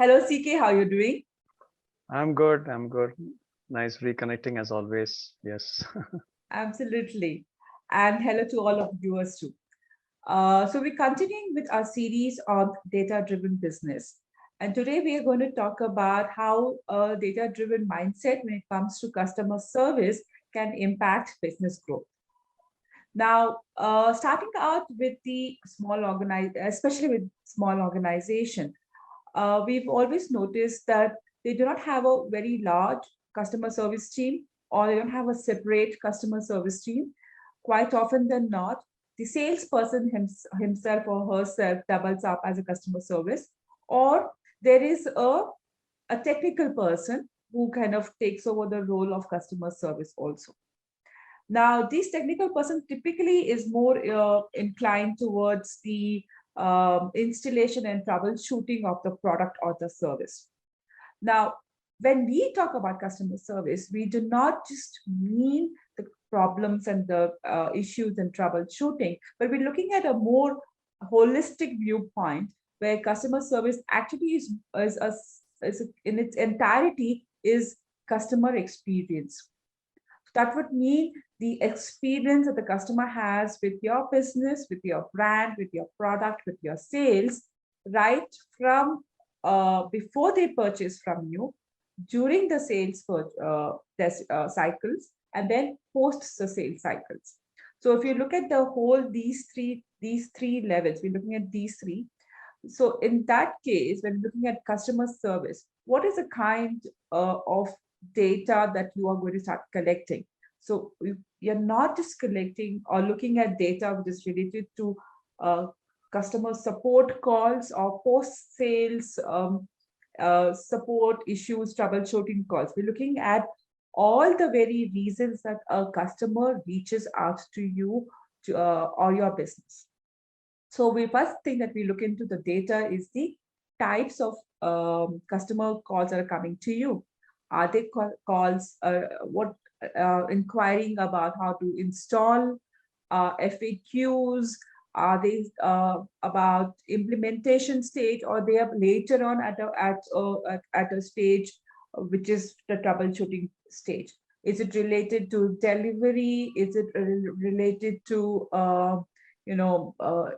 Hello, CK. How are you doing? I'm good. I'm good. Nice reconnecting as always. Yes. Absolutely. And hello to all of viewers too. So we're continuing with our series on data-driven business. And today we are going to talk about how a data-driven mindset when it comes to customer service can impact business growth. Now, starting out with the especially with small organization, we've always noticed that they do not have a very large customer service team, or they don't have a separate customer service team. Quite often than not, the salesperson himself or herself doubles up as a customer service, or there is a technical person who kind of takes over the role of customer service also. Now, this technical person typically is more inclined towards the installation and troubleshooting of the product or the service. Now, when we talk about customer service, we do not just mean the problems and the issues and troubleshooting, but we're looking at a more holistic viewpoint where customer service actually is in its entirety is customer experience. That would mean the experience that the customer has with your business, with your brand, with your product, with your sales, right from before they purchase from you, during the cycles, and then post the sales cycles. So if you look at the whole these three levels, we're looking at these three. So in that case, when looking at customer service, what is the kind of data that you are going to start collecting? So you're not just collecting or looking at data which is related to uh, customer support calls or post sales support issues, troubleshooting calls. We're looking at all the very reasons that a customer reaches out to you or your business. So we first thing that we look into the data is the types of customer calls that are coming to you. Are they calls, what inquiring about how to install FAQs? Are they about implementation stage, or they are later on at a stage which is the troubleshooting stage? Is it related to delivery? Is it related to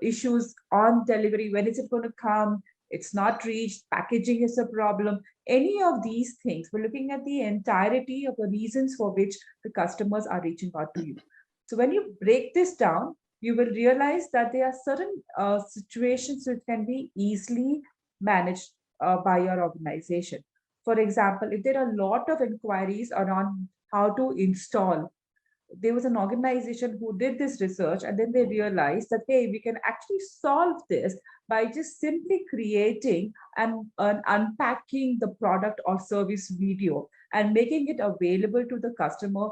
issues on delivery? When is it going to come? It's not reached. Packaging is a problem. Any of these things, we're looking at the entirety of the reasons for which the customers are reaching out to you. So when you break this down, you will realize that there are certain situations which can be easily managed by your organization. For example, if there are a lot of inquiries around how to install, there was an organization who did this research, and then they realized that, hey, we can actually solve this by just simply creating and unpacking the product or service video and making it available to the customer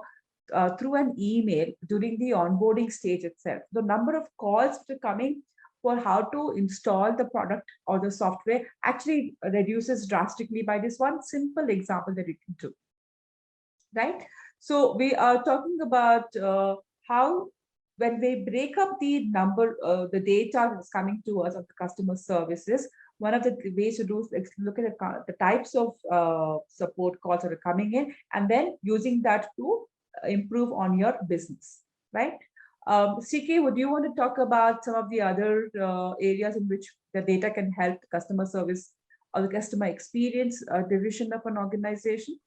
through an email during the onboarding stage itself. The number of calls that are coming for how to install the product or the software actually reduces drastically by this one simple example that you can do, right? So we are talking about how when we break up the data that's coming to us of the customer services, one of the ways to do is look at the types of support calls that are coming in, and then using that to improve on your business, right? CK, would you want to talk about some of the other areas in which the data can help the customer service or the customer experience division of an organization?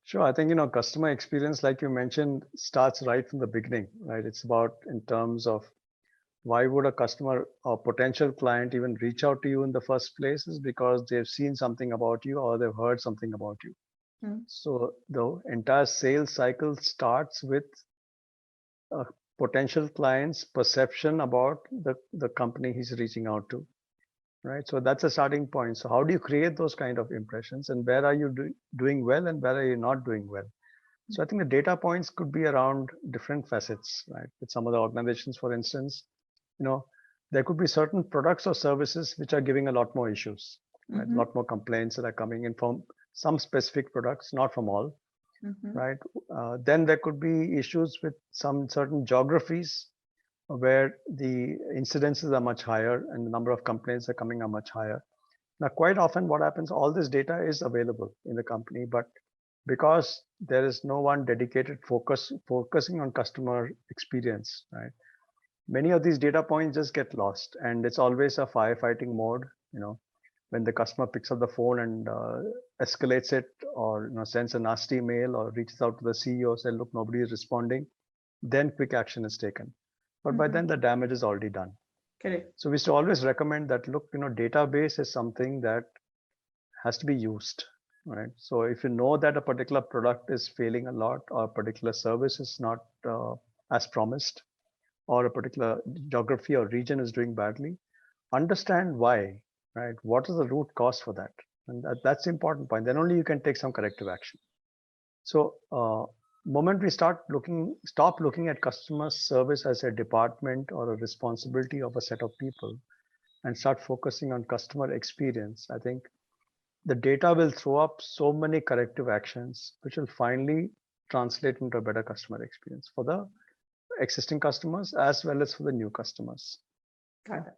Sure. I think, customer experience, like you mentioned, starts right from the beginning, right? It's about in terms of why would a customer or potential client even reach out to you in the first place is because they've seen something about you or they've heard something about you. Hmm. So the entire sales cycle starts with a potential client's perception about the company he's reaching out to. right? So that's a starting point. So how do you create those kind of impressions, and where are you doing well and where are you not doing well? So I think the data points could be around different facets, right? With some of the organizations, for instance, you know, there could be certain products or services which are giving a lot more issues, right? A Mm-hmm. lot more complaints that are coming in from some specific products, not from all, Mm-hmm. right? Then there could be issues with some certain geographies where the incidences are much higher and the number of complaints are coming are much higher. Now, quite often what happens, all this data is available in the company, but because there is no one dedicated focusing on customer experience, right? Many of these data points just get lost, and it's always a firefighting mode. You know, when the customer picks up the phone and escalates it, or sends a nasty mail or reaches out to the CEO, say, look, nobody is responding, then quick action is taken. But by Mm-hmm. then the damage is already done. Correct. So we used to always recommend that, look, database is something that has to be used, right? So if you know that a particular product is failing a lot, or a particular service is not as promised, or a particular geography or region is doing badly, understand why, right? What is the root cause for that? And that's the important point. Then only you can take some corrective action. So, moment we stop looking at customer service as a department or a responsibility of a set of people, and start focusing on customer experience, I think the data will throw up so many corrective actions, which will finally translate into a better customer experience for the existing customers as well as for the new customers. Got it.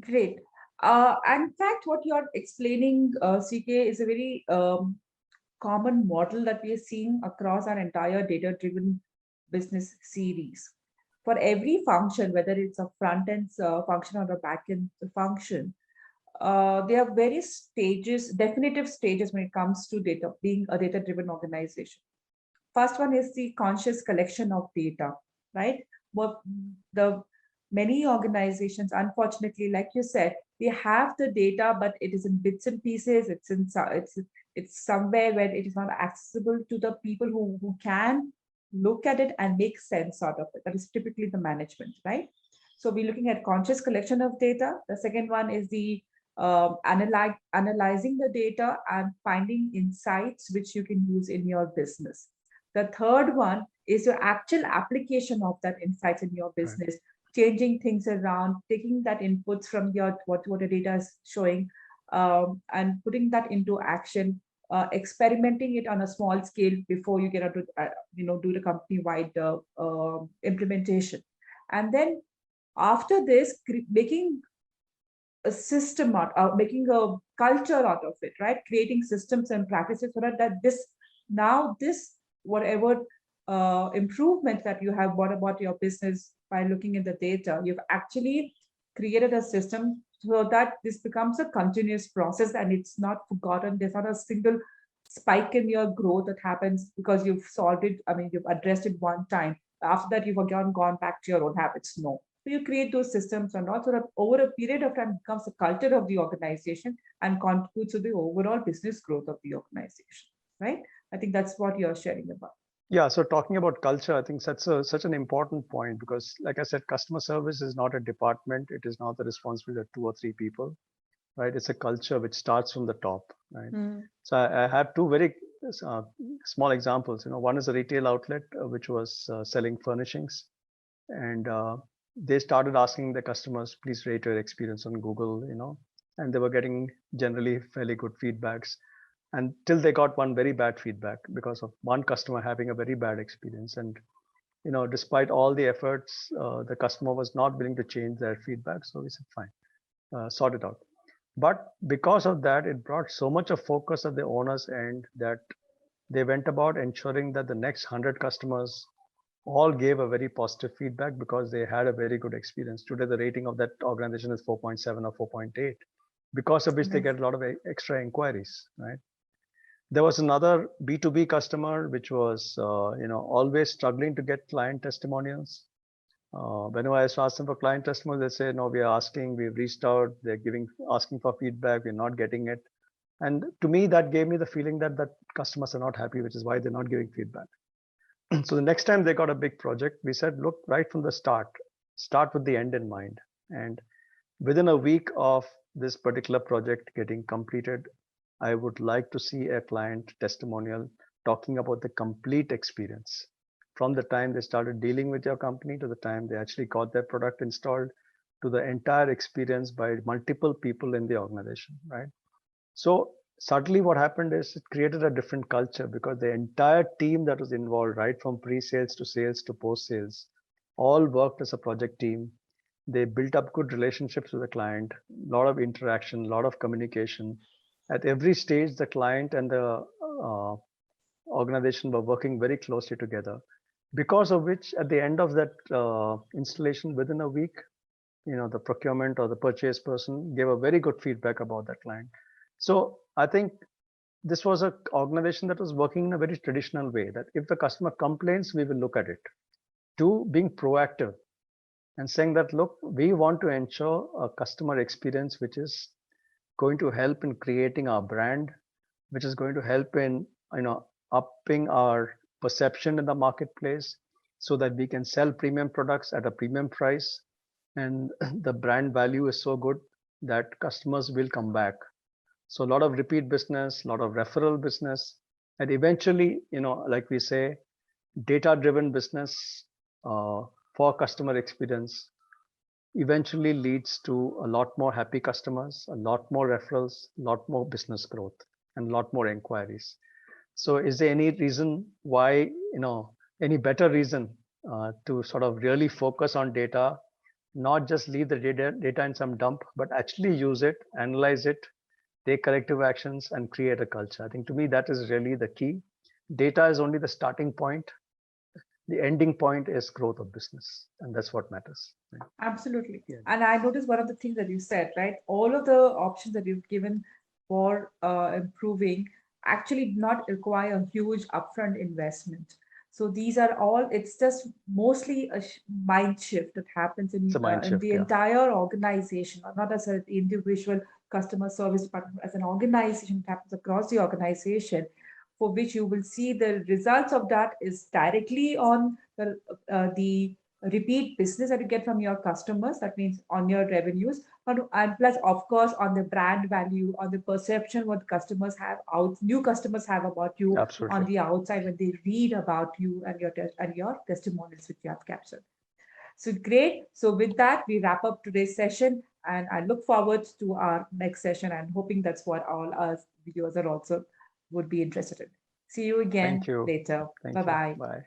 Great. And in fact, what you're explaining, CK, is a very common model that we are seeing across our entire data-driven business series. For every function, whether it's a front-end function or a back-end function, there are various stages, definitive stages when it comes to data, being a data-driven organization. First one is the conscious collection of data, right? What the many organizations, unfortunately, like you said, they have the data, but it is in bits and pieces. It's somewhere where it is not accessible to the people who can look at it and make sense out of it. That is typically the management, right? So we're looking at conscious collection of data. The second one is the analyzing the data and finding insights which you can use in your business. The third one is your actual application of that insights in your Right. business, changing things around, taking that inputs from your what the data is showing, and putting that into action, experimenting it on a small scale before you get out to do the company wide implementation, and then after this, making a system out, making a culture out of it, right? Creating systems and practices so that this whatever improvement that you have brought about your business by looking at the data, you've actually created a system so that this becomes a continuous process and it's not forgotten. There's not a single spike in your growth that happens because you've solved it. I mean, you've addressed it one time. After that, you've again gone back to your old habits. No. So you create those systems and also that over a period of time becomes the culture of the organization and contributes to the overall business growth of the organization, right? I think that's what you're sharing about. Yeah, so talking about culture, I think that's such an important point because, like I said, customer service is not a department. It is not the responsibility of two or three people, right? It's a culture which starts from the top, right? Mm. So I have two very uh, small examples. One is a retail outlet which was selling furnishings, and they started asking the customers, please rate your experience on Google, and they were getting generally fairly good feedbacks until they got one very bad feedback because of one customer having a very bad experience. And despite all the efforts, the customer was not willing to change their feedback. So we said, fine, sort it out. But because of that, it brought so much of focus at the owner's end that they went about ensuring that the next 100 customers all gave a very positive feedback because they had a very good experience. Today, the rating of that organization is 4.7 or 4.8, because of which they Nice. get a lot of extra inquiries, right? There was another B2B customer which was, always struggling to get client testimonials. Whenever I ask them for client testimonials, they say, no, we are asking, we've reached out, they're asking for feedback, we're not getting it. And to me, that gave me the feeling that customers are not happy, which is why they're not giving feedback. So the next time they got a big project, we said, look, right from the start with the end in mind. And within a week of this particular project getting completed, I would like to see a client testimonial talking about the complete experience from the time they started dealing with your company to the time they actually got their product installed to the entire experience by multiple people in the organization, right? So suddenly what happened is it created a different culture because the entire team that was involved, right from pre-sales to sales to post-sales, all worked as a project team. They built up good relationships with the client, a lot of interaction, a lot of communication. At every stage, the client and the organization were working very closely together. Because of which, at the end of that installation, within a week, the procurement or the purchase person gave a very good feedback about that client. So I think this was an organization that was working in a very traditional way, that if the customer complains, we will look at it. Two, being proactive and saying that, look, we want to ensure a customer experience which is going to help in creating our brand, which is going to help in upping our perception in the marketplace so that we can sell premium products at a premium price, and the brand value is so good that customers will come back. So a lot of repeat business, a lot of referral business, and eventually, like we say, data driven business for customer experience eventually leads to a lot more happy customers, a lot more referrals, a lot more business growth, and a lot more inquiries. So is there any reason why, any better reason to sort of really focus on data, not just leave the data in some dump, but actually use it, analyze it, take corrective actions, and create a culture? I think to me, that is really the key. Data is only the starting point. The ending point is growth of business, and that's what matters. Right? Absolutely. Yeah. And I noticed one of the things that you said, right? All of the options that you've given for improving actually do not require a huge upfront investment. So these are all, it's just mostly a mind shift that happens It's a mind in shift, the yeah. entire organization, not as an individual customer service department, as an organization, it happens across the organization, for which you will see the results of that is directly on the repeat business that you get from your customers. That means on your revenues, and plus, of course, on the brand value, on the perception what customers have out, new customers have about you on Absolutely. the outside when they read about you and your testimonials which you have captured. So great. So with that, we wrap up today's session, and I look forward to our next session and hoping that's what all our viewers are also would be interested in. See you Thank again you. later. Bye Thank you. bye. Bye.